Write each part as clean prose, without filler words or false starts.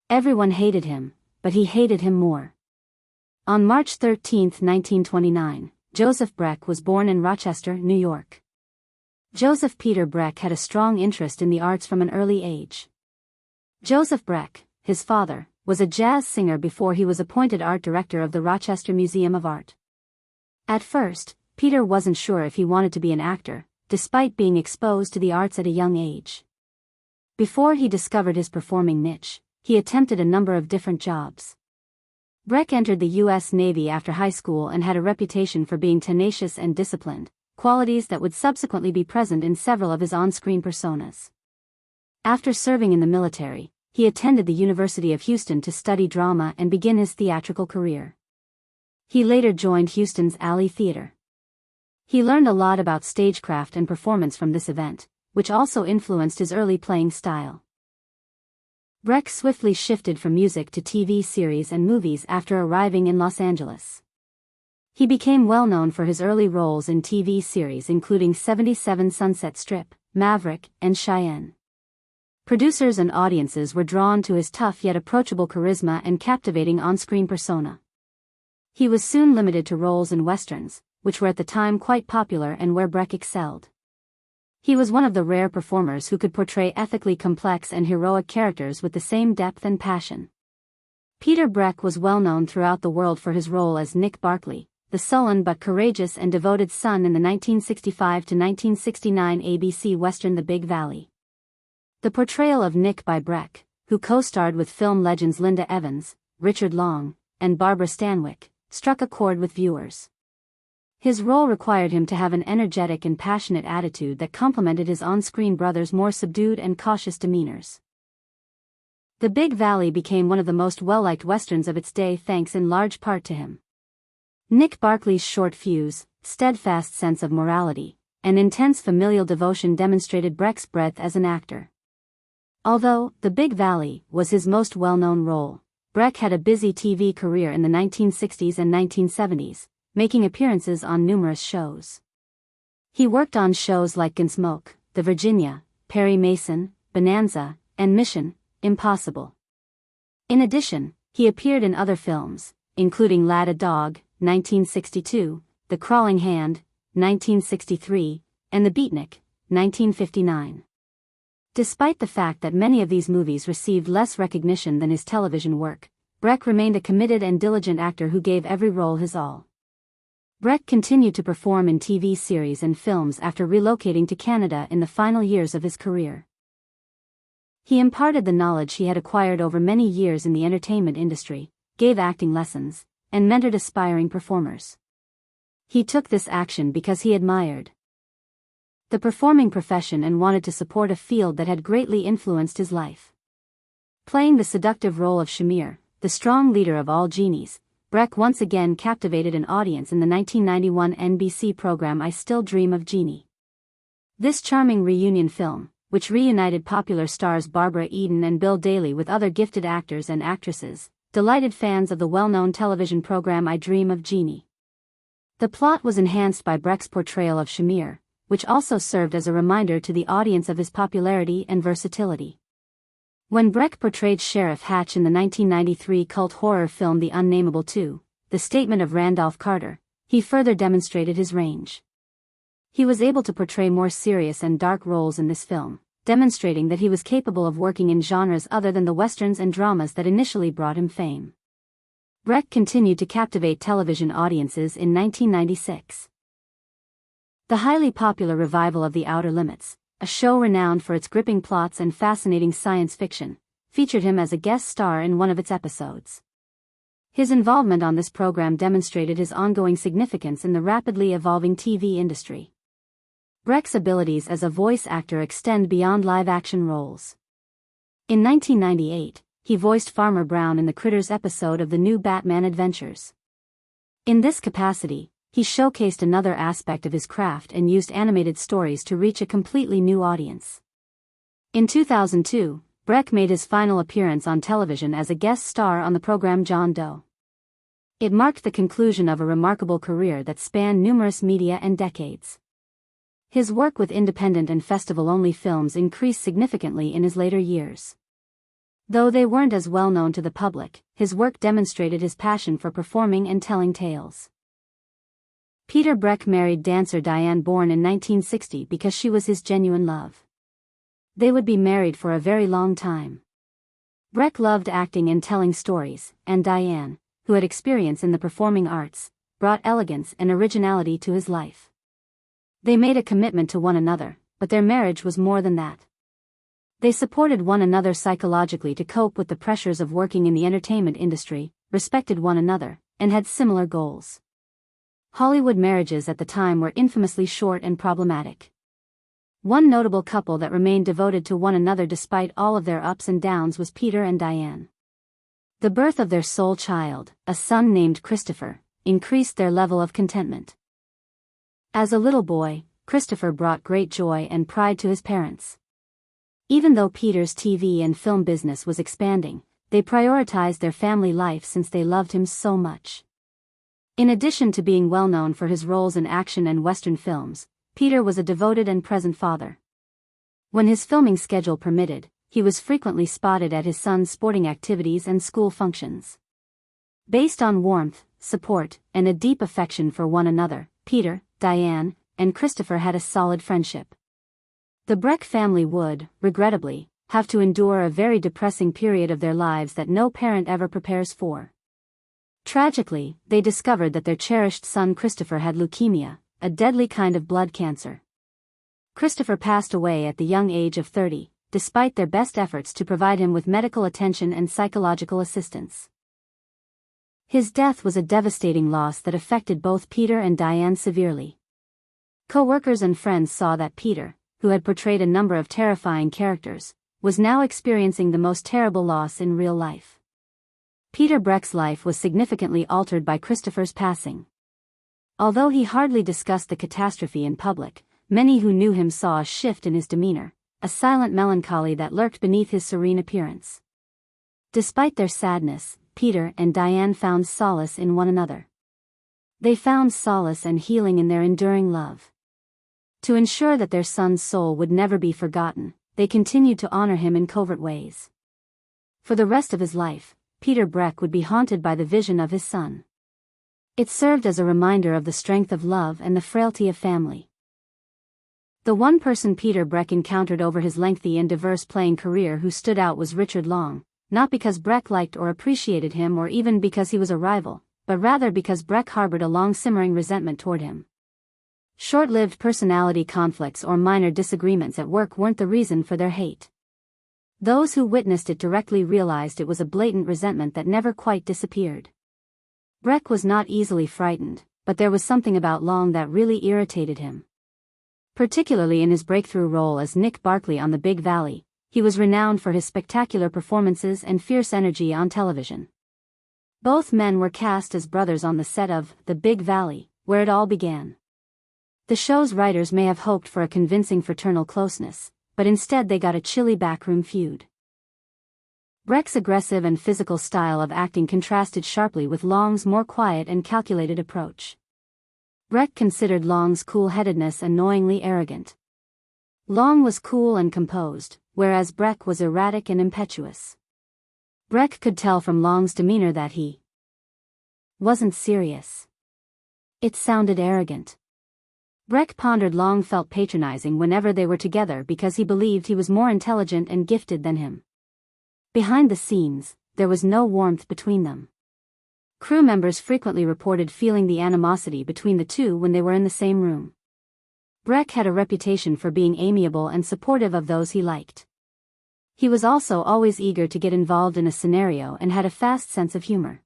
Everyone hated him, but he hated him more. On March 13, 1929, Joseph Breck was born in Rochester, New York. Joseph Peter Breck had a strong interest in the arts from an early age. Joseph Breck, his father, was a jazz singer before he was appointed art director of the Rochester Museum of Art. At first, Peter wasn't sure if he wanted to be an actor, despite being exposed to the arts at a young age. Before he discovered his performing niche, he attempted a number of different jobs. Breck entered the U.S. Navy after high school and had a reputation for being tenacious and disciplined, qualities that would subsequently be present in several of his on-screen personas. After serving in the military, he attended the University of Houston to study drama and begin his theatrical career. He later joined Houston's Alley Theater. He learned a lot about stagecraft and performance from this event, which also influenced his early playing style. Breck swiftly shifted from music to TV series and movies after arriving in Los Angeles. He became well known for his early roles in TV series including 77 Sunset Strip, Maverick, and Cheyenne. Producers and audiences were drawn to his tough yet approachable charisma and captivating on-screen persona. He was soon limited to roles in westerns, which were at the time quite popular and where Breck excelled. He was one of the rare performers who could portray ethically complex and heroic characters with the same depth and passion. Peter Breck was well known throughout the world for his role as Nick Barkley, the sullen but courageous and devoted son in the 1965 to 1969 ABC Western The Big Valley. The portrayal of Nick by Breck, who co-starred with film legends Linda Evans, Richard Long, and Barbara Stanwyck, struck a chord with viewers. His role required him to have an energetic and passionate attitude that complemented his on-screen brother's more subdued and cautious demeanors. The Big Valley became one of the most well-liked westerns of its day thanks in large part to him. Nick Barkley's short fuse, steadfast sense of morality, and intense familial devotion demonstrated Breck's breadth as an actor. Although The Big Valley was his most well-known role, Breck had a busy TV career in the 1960s and 1970s, making appearances on numerous shows. He worked on shows like Gunsmoke, The Virginia, Perry Mason, Bonanza, and Mission Impossible. In addition, he appeared in other films, including Lad a Dog, 1962, The Crawling Hand, 1963, and The Beatnik, 1959. Despite the fact that many of these movies received less recognition than his television work, Breck remained a committed and diligent actor who gave every role his all. Breck continued to perform in TV series and films after relocating to Canada in the final years of his career. He imparted the knowledge he had acquired over many years in the entertainment industry, gave acting lessons, and mentored aspiring performers. He took this action because he admired the performing profession and wanted to support a field that had greatly influenced his life. Playing the seductive role of Shamir, the strong leader of all genies, Breck once again captivated an audience in the 1991 NBC program I Still Dream of Jeannie. This charming reunion film, which reunited popular stars Barbara Eden and Bill Daly with other gifted actors and actresses, delighted fans of the well-known television program I Dream of Jeannie. The plot was enhanced by Breck's portrayal of Shamir, which also served as a reminder to the audience of his popularity and versatility. When Breck portrayed Sheriff Hatch in the 1993 cult horror film The Unnameable 2, The Statement of Randolph Carter, he further demonstrated his range. He was able to portray more serious and dark roles in this film, demonstrating that he was capable of working in genres other than the westerns and dramas that initially brought him fame. Breck continued to captivate television audiences in 1996. The highly popular revival of The Outer Limits, a show renowned for its gripping plots and fascinating science fiction, featured him as a guest star in one of its episodes. His involvement on this program demonstrated his ongoing significance in the rapidly evolving TV industry. Breck's abilities as a voice actor extend beyond live-action roles. In 1998, he voiced Farmer Brown in the Critters episode of the new Batman Adventures. In this capacity, he showcased another aspect of his craft and used animated stories to reach a completely new audience. In 2002, Breck made his final appearance on television as a guest star on the program John Doe. It marked the conclusion of a remarkable career that spanned numerous media and decades. His work with independent and festival-only films increased significantly in his later years. Though they weren't as well known to the public, his work demonstrated his passion for performing and telling tales. Peter Breck married dancer Diane born in 1960 because she was his genuine love. They would be married for a very long time. Breck loved acting and telling stories, and Diane, who had experience in the performing arts, brought elegance and originality to his life. They made a commitment to one another, but their marriage was more than that. They supported one another psychologically to cope with the pressures of working in the entertainment industry, respected one another, and had similar goals. Hollywood marriages at the time were infamously short and problematic. One notable couple that remained devoted to one another despite all of their ups and downs was Peter and Diane. The birth of their sole child, a son named Christopher, increased their level of contentment. As a little boy, Christopher brought great joy and pride to his parents. Even though Peter's TV and film business was expanding, they prioritized their family life since they loved him so much. In addition to being well known for his roles in action and Western films, Peter was a devoted and present father. When his filming schedule permitted, he was frequently spotted at his son's sporting activities and school functions. Based on warmth, support, and a deep affection for one another, Peter, Diane, and Christopher had a solid friendship. The Breck family would, regrettably, have to endure a very depressing period of their lives that no parent ever prepares for. Tragically, they discovered that their cherished son Christopher had leukemia, a deadly kind of blood cancer. Christopher passed away at the young age of 30, despite their best efforts to provide him with medical attention and psychological assistance. His death was a devastating loss that affected both Peter and Diane severely. Co-workers and friends saw that Peter, who had portrayed a number of terrifying characters, was now experiencing the most terrible loss in real life. Peter Breck's life was significantly altered by Christopher's passing. Although he hardly discussed the catastrophe in public, many who knew him saw a shift in his demeanor, a silent melancholy that lurked beneath his serene appearance. Despite their sadness, Peter and Diane found solace in one another. They found solace and healing in their enduring love. To ensure that their son's soul would never be forgotten, they continued to honor him in covert ways. For the rest of his life, Peter Breck would be haunted by the vision of his son. It served as a reminder of the strength of love and the frailty of family. The one person Peter Breck encountered over his lengthy and diverse playing career who stood out was Richard Long, not because Breck liked or appreciated him or even because he was a rival, but rather because Breck harbored a long-simmering resentment toward him. Short-lived personality conflicts or minor disagreements at work weren't the reason for their hate. Those who witnessed it directly realized it was a blatant resentment that never quite disappeared. Breck was not easily frightened, but there was something about Long that really irritated him. Particularly in his breakthrough role as Nick Barkley on The Big Valley, he was renowned for his spectacular performances and fierce energy on television. Both men were cast as brothers on the set of The Big Valley, where it all began. The show's writers may have hoped for a convincing fraternal closeness, but instead they got a chilly backroom feud. Breck's aggressive and physical style of acting contrasted sharply with Long's more quiet and calculated approach. Breck considered Long's cool-headedness annoyingly arrogant. Long was cool and composed, whereas Breck was erratic and impetuous. Breck could tell from Long's demeanor that he wasn't serious. It sounded arrogant. Breck pondered Long felt patronizing whenever they were together because he believed he was more intelligent and gifted than him. Behind the scenes, there was no warmth between them. Crew members frequently reported feeling the animosity between the two when they were in the same room. Breck had a reputation for being amiable and supportive of those he liked. He was also always eager to get involved in a scenario and had a fast sense of humor.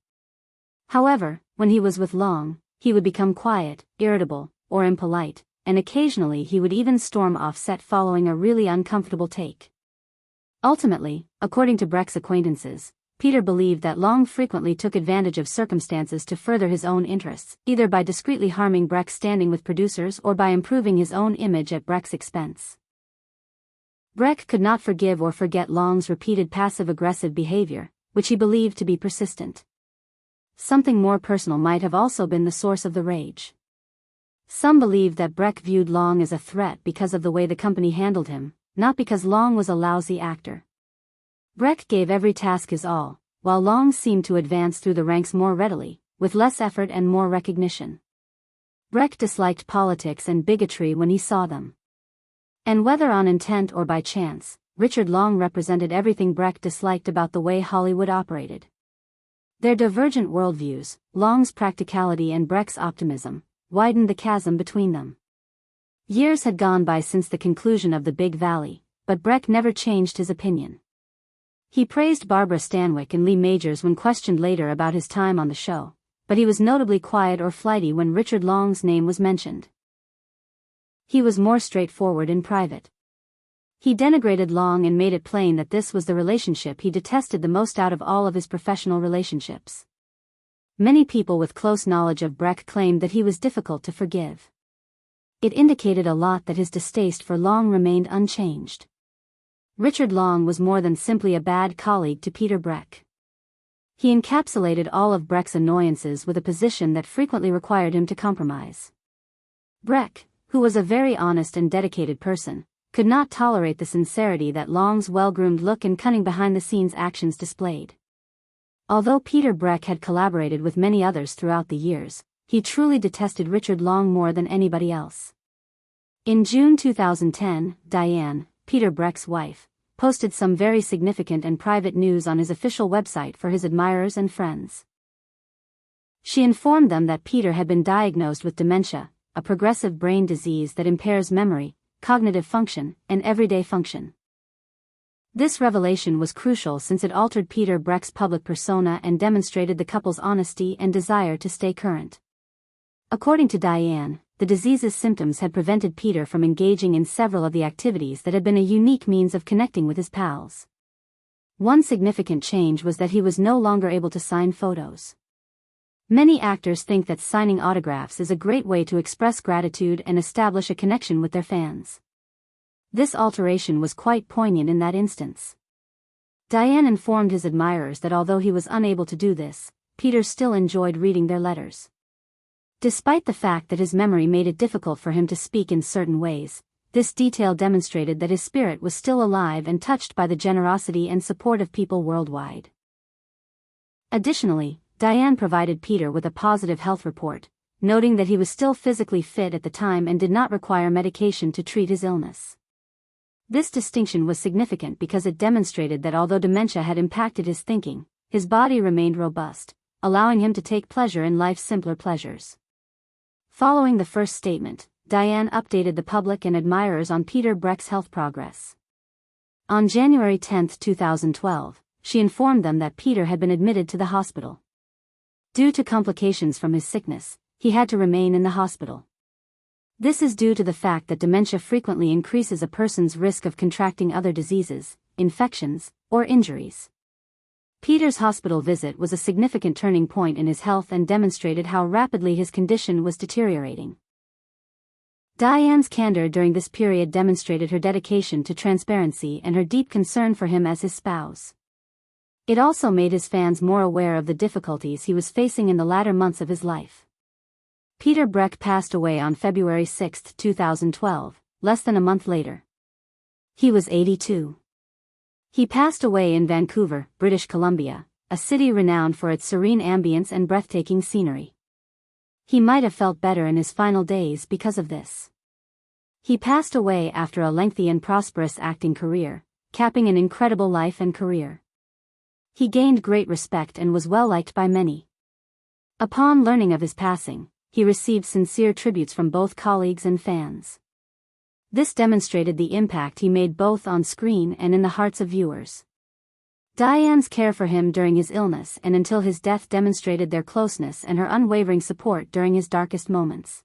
However, when he was with Long, he would become quiet, irritable, or impolite, and occasionally he would even storm off set following a really uncomfortable take. Ultimately, according to Breck's acquaintances, Peter believed that Long frequently took advantage of circumstances to further his own interests, either by discreetly harming Breck's standing with producers or by improving his own image at Breck's expense. Breck could not forgive or forget Long's repeated passive-aggressive behavior, which he believed to be persistent. Something more personal might have also been the source of the rage. Some believed that Breck viewed Long as a threat because of the way the company handled him, not because Long was a lousy actor. Breck gave every task his all, while Long seemed to advance through the ranks more readily, with less effort and more recognition. Breck disliked politics and bigotry when he saw them. And whether on intent or by chance, Richard Long represented everything Breck disliked about the way Hollywood operated. Their divergent worldviews, Long's practicality and Breck's optimism, widened the chasm between them. Years had gone by since the conclusion of The Big Valley, but Breck never changed his opinion. He praised Barbara Stanwyck and Lee Majors when questioned later about his time on the show, but he was notably quiet or flighty when Richard Long's name was mentioned. He was more straightforward in private. He denigrated Long and made it plain that this was the relationship he detested the most out of all of his professional relationships. Many people with close knowledge of Breck claimed that he was difficult to forgive. It indicated a lot that his distaste for Long remained unchanged. Richard Long was more than simply a bad colleague to Peter Breck. He encapsulated all of Breck's annoyances with a position that frequently required him to compromise. Breck, who was a very honest and dedicated person, could not tolerate the sincerity that Long's well-groomed look and cunning behind-the-scenes actions displayed. Although Peter Breck had collaborated with many others throughout the years, he truly detested Richard Long more than anybody else. In June 2010, Diane, Peter Breck's wife, posted some very significant and private news on his official website for his admirers and friends. She informed them that Peter had been diagnosed with dementia, a progressive brain disease that impairs memory, cognitive function, and everyday function. This revelation was crucial since it altered Peter Breck's public persona and demonstrated the couple's honesty and desire to stay current. According to Diane, the disease's symptoms had prevented Peter from engaging in several of the activities that had been a unique means of connecting with his pals. One significant change was that he was no longer able to sign photos. Many actors think that signing autographs is a great way to express gratitude and establish a connection with their fans. This alteration was quite poignant in that instance. Diane informed his admirers that although he was unable to do this, Peter still enjoyed reading their letters. Despite the fact that his memory made it difficult for him to speak in certain ways, this detail demonstrated that his spirit was still alive and touched by the generosity and support of people worldwide. Additionally, Diane provided Peter with a positive health report, noting that he was still physically fit at the time and did not require medication to treat his illness. This distinction was significant because it demonstrated that although dementia had impacted his thinking, his body remained robust, allowing him to take pleasure in life's simpler pleasures. Following the first statement, Diane updated the public and admirers on Peter Breck's health progress. On January 10, 2012, she informed them that Peter had been admitted to the hospital. Due to complications from his sickness, he had to remain in the hospital. This is due to the fact that dementia frequently increases a person's risk of contracting other diseases, infections, or injuries. Peter's hospital visit was a significant turning point in his health and demonstrated how rapidly his condition was deteriorating. Diane's candor during this period demonstrated her dedication to transparency and her deep concern for him as his spouse. It also made his fans more aware of the difficulties he was facing in the latter months of his life. Peter Breck passed away on February 6, 2012, less than a month later. He was 82. He passed away in Vancouver, British Columbia, a city renowned for its serene ambience and breathtaking scenery. He might have felt better in his final days because of this. He passed away after a lengthy and prosperous acting career, capping an incredible life and career. He gained great respect and was well liked by many. Upon learning of his passing, he received sincere tributes from both colleagues and fans. This demonstrated the impact he made both on screen and in the hearts of viewers. Diane's care for him during his illness and until his death demonstrated their closeness and her unwavering support during his darkest moments.